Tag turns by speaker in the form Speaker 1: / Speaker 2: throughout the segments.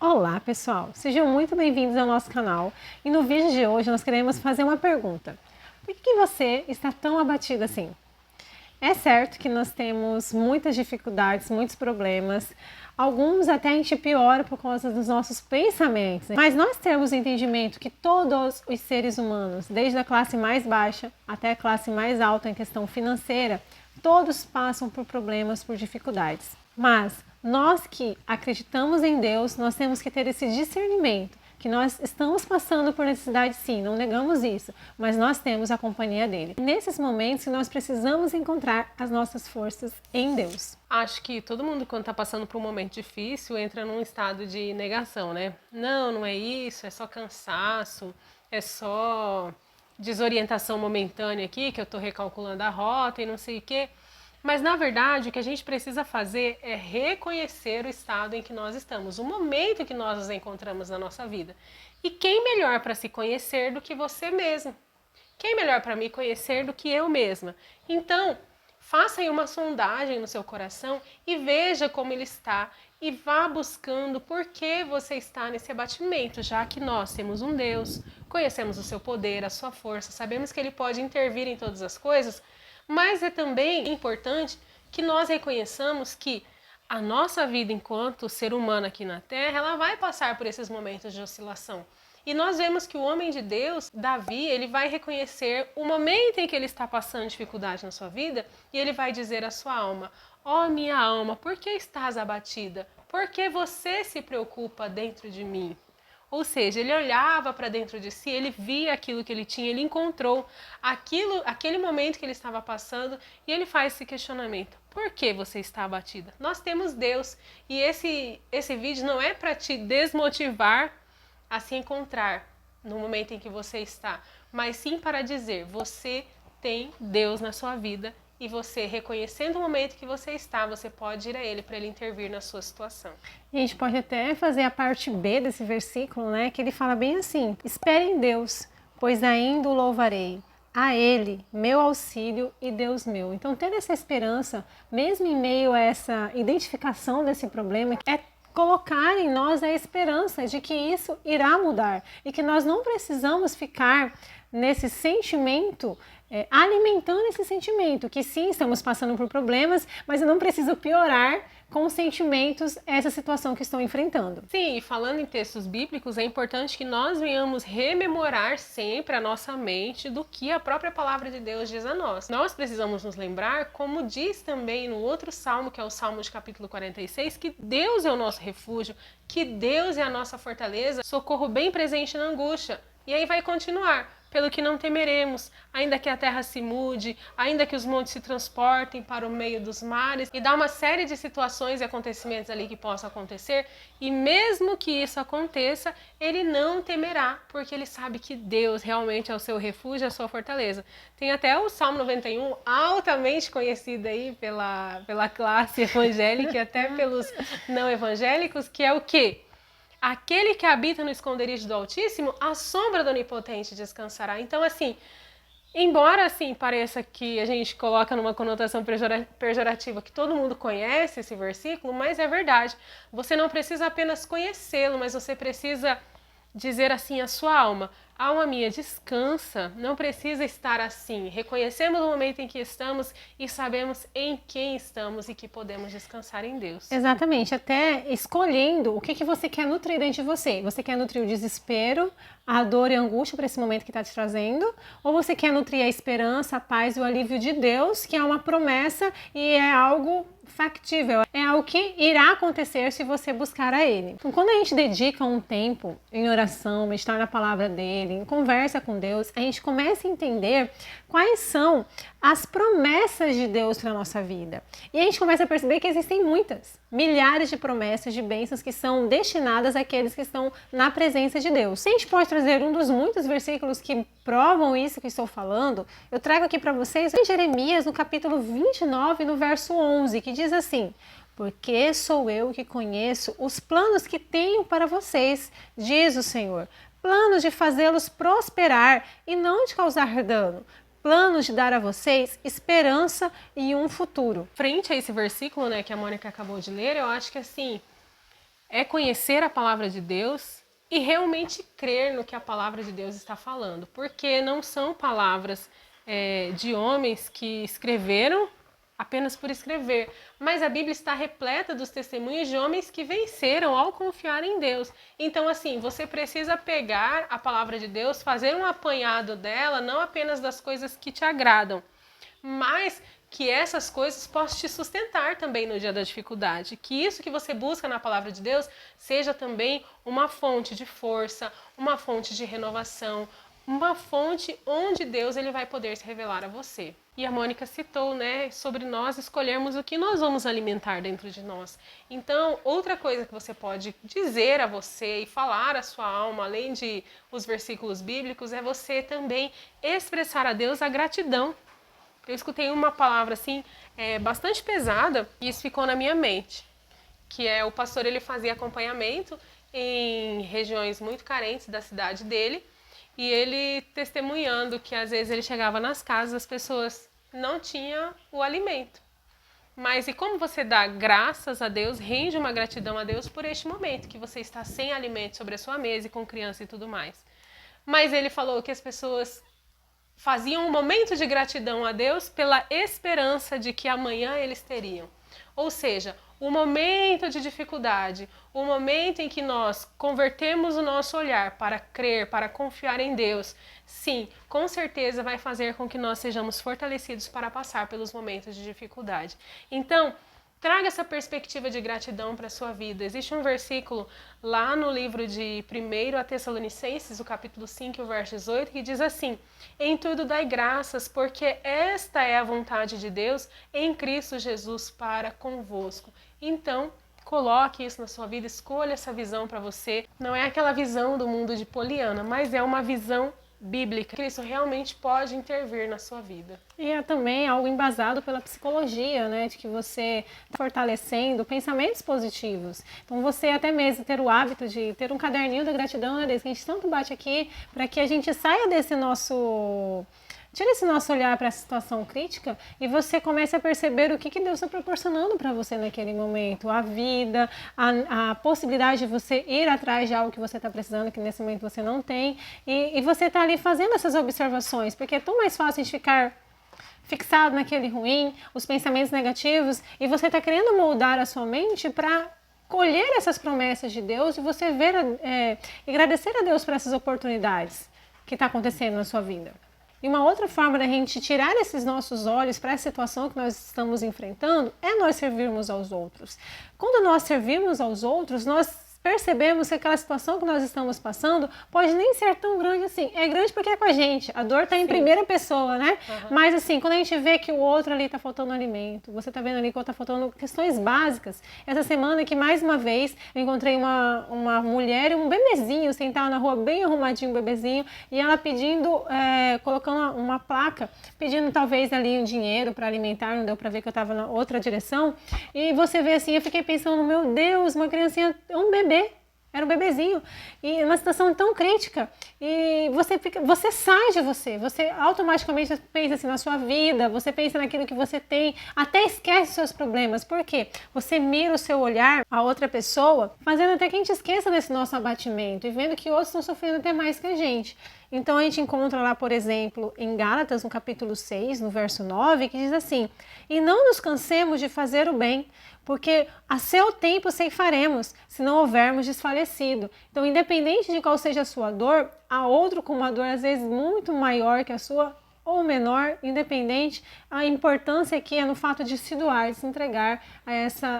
Speaker 1: Olá pessoal, sejam muito bem-vindos ao nosso canal e no vídeo de hoje nós queremos fazer uma pergunta. Por que você está tão abatido assim? É certo que nós temos muitas dificuldades, muitos problemas, alguns até a gente piora por causa dos nossos pensamentos, mas nós temos o entendimento que todos os seres humanos, desde a classe mais baixa até a classe mais alta em questão financeira, todos passam por problemas, por dificuldades. Mas nós que acreditamos em Deus, nós temos que ter esse discernimento, que nós estamos passando por necessidade sim, não negamos isso, mas nós temos a companhia dele. Nesses momentos nós precisamos encontrar as nossas forças em Deus.
Speaker 2: Acho que todo mundo, quando está passando por um momento difícil, entra num estado de negação, né? Não é isso, é só cansaço, é só desorientação momentânea aqui, que eu estou recalculando a rota e não sei o quê. Mas, na verdade, o que a gente precisa fazer é reconhecer o estado em que nós estamos, o momento que nós nos encontramos na nossa vida. E quem melhor para se conhecer do que você mesmo? Quem melhor para me conhecer do que eu mesma? Então, faça aí uma sondagem no seu coração e veja como ele está e vá buscando por que você está nesse abatimento, já que nós temos um Deus, conhecemos o seu poder, a sua força, sabemos que ele pode intervir em todas as coisas, mas é também importante que nós reconheçamos que a nossa vida enquanto ser humano aqui na Terra, ela vai passar por esses momentos de oscilação. E nós vemos que o homem de Deus, Davi, ele vai reconhecer o momento em que ele está passando dificuldade na sua vida e ele vai dizer à sua alma: ó minha alma, por que estás abatida? Por que você se preocupa dentro de mim? Ou seja, ele olhava para dentro de si, ele via aquilo que ele tinha, ele encontrou aquele momento que ele estava passando e ele faz esse questionamento. Por que você está abatida? Nós temos Deus e esse vídeo não é para te desmotivar a se encontrar no momento em que você está, mas sim para dizer, você tem Deus na sua vida e você, reconhecendo o momento que você está, você pode ir a Ele para Ele intervir na sua situação.
Speaker 1: E a gente pode até fazer a parte B desse versículo, né? Que ele fala bem assim: espere em Deus, pois ainda o louvarei. A Ele, meu auxílio e Deus meu. Então, ter essa esperança, mesmo em meio a essa identificação desse problema, é colocar em nós a esperança de que isso irá mudar e que nós não precisamos ficar nesse sentimento, alimentando esse sentimento, que sim, estamos passando por problemas, mas eu não preciso piorar com os sentimentos essa situação que estou enfrentando.
Speaker 2: Sim, e falando em textos bíblicos, é importante que nós venhamos rememorar sempre a nossa mente do que a própria palavra de Deus diz a nós. Nós precisamos nos lembrar, como diz também no outro salmo, que é o Salmo de capítulo 46, que Deus é o nosso refúgio, que Deus é a nossa fortaleza, socorro bem presente na angústia. E aí vai continuar. Pelo que não temeremos, ainda que a terra se mude, ainda que os montes se transportem para o meio dos mares, e dá uma série de situações e acontecimentos ali que possam acontecer, e mesmo que isso aconteça, ele não temerá, porque ele sabe que Deus realmente é o seu refúgio, a sua fortaleza. Tem até o Salmo 91, altamente conhecido aí pela classe evangélica e até pelos não evangélicos, que é o quê? Aquele que habita no esconderijo do Altíssimo, a sombra do Onipotente descansará. Então, assim, embora assim pareça que a gente coloca numa conotação pejorativa que todo mundo conhece esse versículo, mas é verdade. Você não precisa apenas conhecê-lo, mas você precisa dizer assim à sua alma: alma minha, descansa, não precisa estar assim. Reconhecemos o momento em que estamos e sabemos em quem estamos e que podemos descansar em Deus.
Speaker 1: Exatamente, até escolhendo o que você quer nutrir dentro de você. Você quer nutrir o desespero, a dor e a angústia para esse momento que está te trazendo? Ou você quer nutrir a esperança, a paz e o alívio de Deus, que é uma promessa e é algo factível, é algo que irá acontecer se você buscar a Ele. Então, quando a gente dedica um tempo em oração, meditar na palavra dele, em conversa com Deus, a gente começa a entender quais são as promessas de Deus para a nossa vida. E a gente começa a perceber que existem muitas, milhares de promessas, de bênçãos que são destinadas àqueles que estão na presença de Deus. Se a gente pode trazer um dos muitos versículos que provam isso que estou falando, eu trago aqui para vocês em Jeremias, no capítulo 29, no verso 11, que diz assim: porque sou eu que conheço os planos que tenho para vocês, diz o Senhor, planos de fazê-los prosperar e não de causar dano, planos de dar a vocês esperança e um futuro.
Speaker 2: Frente a esse versículo, né, que a Mônica acabou de ler, eu acho que assim, é conhecer a palavra de Deus e realmente crer no que a palavra de Deus está falando, porque não são palavras de homens que escreveram apenas por escrever, mas a Bíblia está repleta dos testemunhos de homens que venceram ao confiar em Deus. Então, assim, você precisa pegar a palavra de Deus, fazer um apanhado dela, não apenas das coisas que te agradam, mas que essas coisas possam te sustentar também no dia da dificuldade. Que isso que você busca na palavra de Deus seja também uma fonte de força, uma fonte de renovação, uma fonte onde Deus ele vai poder se revelar a você. E a Mônica citou, né, sobre nós escolhermos o que nós vamos alimentar dentro de nós. Então, outra coisa que você pode dizer a você e falar à sua alma, além de os versículos bíblicos, é você também expressar a Deus a gratidão. Eu escutei uma palavra assim, bastante pesada, e isso ficou na minha mente, que é o pastor ele fazia acompanhamento em regiões muito carentes da cidade dele, e ele testemunhando que às vezes ele chegava nas casas, as pessoas não tinham o alimento. Mas e como você dá graças a Deus, rende uma gratidão a Deus por este momento, que você está sem alimento sobre a sua mesa e com criança e tudo mais. Mas ele falou que as pessoas faziam um momento de gratidão a Deus pela esperança de que amanhã eles teriam. Ou seja, o momento de dificuldade, o momento em que nós convertemos o nosso olhar para crer, para confiar em Deus, sim, com certeza vai fazer com que nós sejamos fortalecidos para passar pelos momentos de dificuldade. Então, traga essa perspectiva de gratidão para a sua vida. Existe um versículo lá no livro de 1 a Tessalonicenses, o capítulo 5, o verso 18, que diz assim: em tudo dai graças, porque esta é a vontade de Deus em Cristo Jesus para convosco. Então, coloque isso na sua vida, escolha essa visão para você. Não é aquela visão do mundo de Poliana, mas é uma visão bíblica. Cristo realmente pode intervir na sua vida.
Speaker 1: E é também algo embasado pela psicologia, né? De que você está fortalecendo pensamentos positivos. Então você até mesmo ter o hábito de ter um caderninho da gratidão, né? Desde que a gente tanto bate aqui, para que a gente saia desse nosso... Tira esse nosso olhar para a situação crítica e você comece a perceber o que Deus está proporcionando para você naquele momento. A vida, a possibilidade de você ir atrás de algo que você está precisando, que nesse momento você não tem. E você está ali fazendo essas observações, porque é tão mais fácil a gente ficar fixado naquele ruim, os pensamentos negativos, e você está querendo moldar a sua mente para colher essas promessas de Deus e você ver e agradecer a Deus por essas oportunidades que está acontecendo na sua vida. E uma outra forma da gente tirar esses nossos olhos para a situação que nós estamos enfrentando é nós servirmos aos outros. Quando nós servimos aos outros, nós percebemos que aquela situação que nós estamos passando pode nem ser tão grande assim. É grande porque é com a gente. A dor está em primeira pessoa, né? Uhum. Mas assim, quando a gente vê que o outro ali está faltando alimento, você está vendo ali que está faltando questões básicas. Essa semana que mais uma vez eu encontrei uma mulher e um bebezinho sentado na rua, bem arrumadinho, um bebezinho, e ela pedindo, colocando uma placa, pedindo talvez ali um dinheiro para alimentar, não deu para ver que eu estava na outra direção. E você vê assim, eu fiquei pensando, meu Deus, uma criancinha, um bebê. Era um bebezinho, e uma situação tão crítica, e você sai de você automaticamente pensa assim na sua vida, você pensa naquilo que você tem, até esquece seus problemas. Por quê? Você mira o seu olhar a outra pessoa, fazendo até que a gente esqueça desse nosso abatimento, e vendo que outros estão sofrendo até mais que a gente. Então a gente encontra lá, por exemplo, em Gálatas, no capítulo 6, no verso 9, que diz assim: e não nos cansemos de fazer o bem, porque a seu tempo ceifaremos, se não houvermos desfalecido. Então, independente de qual seja a sua dor, há outro com uma dor às vezes muito maior que a sua, ou menor, independente, a importância aqui é no fato de se doar, de se entregar a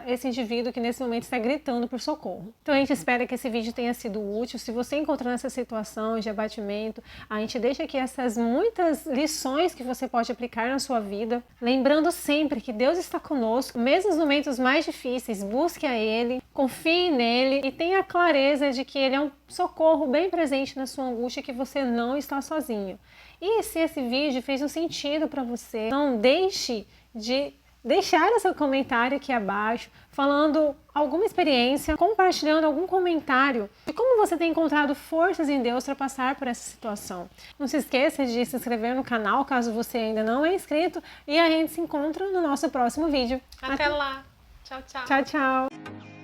Speaker 1: esse indivíduo que nesse momento está gritando por socorro. Então a gente espera que esse vídeo tenha sido útil. Se você encontrar nessa situação de abatimento, a gente deixa aqui essas muitas lições que você pode aplicar na sua vida, lembrando sempre que Deus está conosco, mesmo nos momentos mais difíceis. Busque a Ele, confie nele e tenha clareza de que Ele é um socorro bem presente na sua angústia, que você não está sozinho. E se esse vídeo fez um sentido para você, não deixe de deixar o seu comentário aqui abaixo, falando alguma experiência, compartilhando algum comentário de como você tem encontrado forças em Deus para passar por essa situação. Não se esqueça de se inscrever no canal, caso você ainda não é inscrito, e a gente se encontra no nosso próximo vídeo.
Speaker 2: Até lá! Tchau, tchau!
Speaker 1: Tchau, tchau!